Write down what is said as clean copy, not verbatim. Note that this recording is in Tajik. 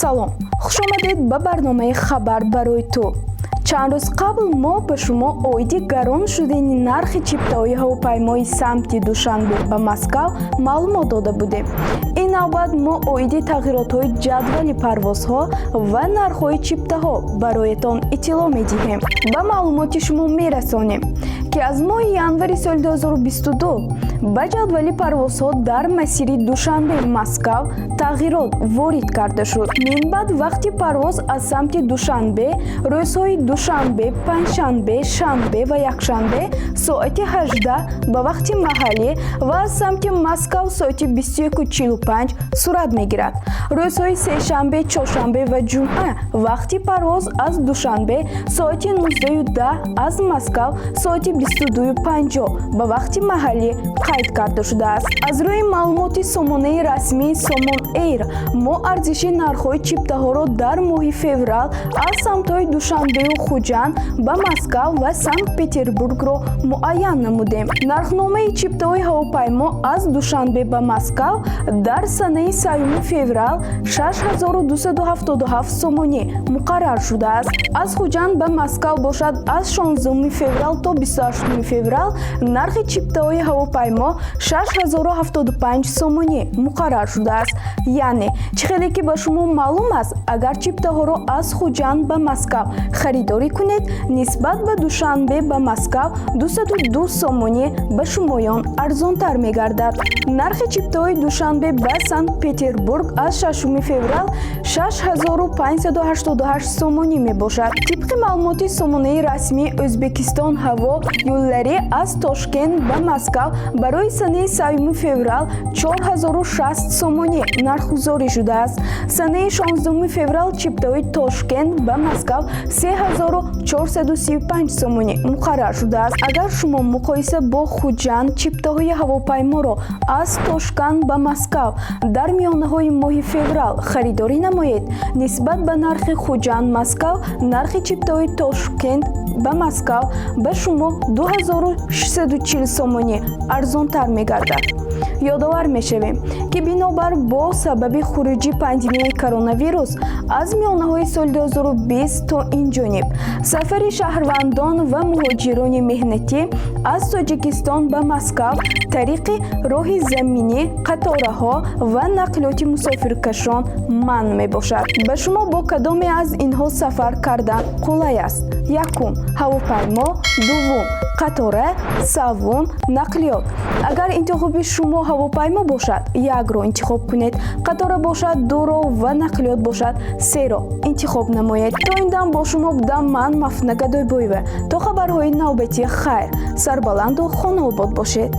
салом, хуш омадед ба барномаи хабар барои ту. чанд рӯз қабл мо ба шумо оиди гарон шудани нархи чиптаҳои ҳавопаймои самти душанбе ба Москав маълумот дода будем. ин навбат мо оиди тағйиротҳои ҷадвали парвозҳо ва нархҳои чиптаҳо бароятон иттилоъ медиҳем. ба маълумоти шумо мерасонем ки аз моҳи январи соли 2022 ба ҷадвали парвозҳо дар масири душанбе Москав тағйирот ворид карда шуд. минбаъд вақти парвоз аз самти душанбе рӯзҳои душанбе, панҷшанбе, шанбе ва якшанбе соати 18 ба вақти маҳаллӣ ва аз самти Москав соати 21:45 сурат мегирад. рӯзҳои сешанбе, чоршанбе ва ҷумъа вақти парвоз аз душанбе соати 19:10 аз Москав соати 22:50 ба вақти маҳаллӣ қайд карда шудааст. аз рӯи маълумоти сомонаи расмии Somon Air мо арзиши нархҳои чиптаҳоро дар моҳи феврал аз самтҳои Душанбею Хуҷанд ба Москав ва Санкт-Петербургро муайян намудем. нархномаи чиптаҳои ҳавопаймо аз Душанбе ба Москав дар санаи 3 феврал 6277 сомонӣ муқаррар шудааст. аз Хуҷанд ба Москав бошад аз 16 феврал то 28 феврал нархи чиптаҳои ҳавопаймо 6075 сомонӣ муқаррар шудааст. яъне чӣ хеле ки ба шумо маълум аст, агар чиптаҳоро аз Хуҷанд ба Москав харидорӣ кунед, нисбат ба Душанбе ба Москав 202 сомонӣ ба шумоён арзонтар мегардад. нархи чиптаҳои Душанбе ба Санкт-Петербург аз 6 феврал 6588 сомонӣ мебошад. тибқи маълумоти сомонаи расмии Ӯзбекистон ҳаво юлларӣ аз Тошкент ба Москав барои санаи 3 феврал 4060 сомонӣ нархгузорӣ шудааст. санаи 16 феврал чиптаҳои Тошкент ба Москав 3435 сомонӣ муқаррар шудааст. агар шумо муқоиса бо Хуҷанд чиптаҳои ҳавопайморо аз Тошкент ба Москав дар миёнаҳои моҳи феврал харидорӣ намоед, нисбат ба нархи Хуҷанд Москав нархи чиптаҳои Тошкент ба Москав ба шумо 2640 сомонӣ арзонтар мегардад. ёдовар мешавем ки бинобар бо сабаби хуруҷи пандемияи коронавирус аз миёнаҳои соли 2020 то инҷониб сафари шаҳрвандон ва муҳоҷирони меҳнатӣ аз Тоҷикистон ба Москав тариқи роҳи заминӣ, қатораҳо ва нақлиёти мусофиркашон манъ мебошад. ба шумо бо кадоме аз инҳо сафар кардан қулай аст? якум ҳавопаймо, дуввум қатора, саввум нақлиёт. агар интихоби шумо ҳавопаймо бошад, якро интихоб кунед. қатора бошад, дуро ва нақлиёт бошад, серо интихоб намоед. то ин дам бо шумо будам ман Мафтуна Гадойбоева. то хабарҳои навбати хайр, сарбаланду хонобод бошед.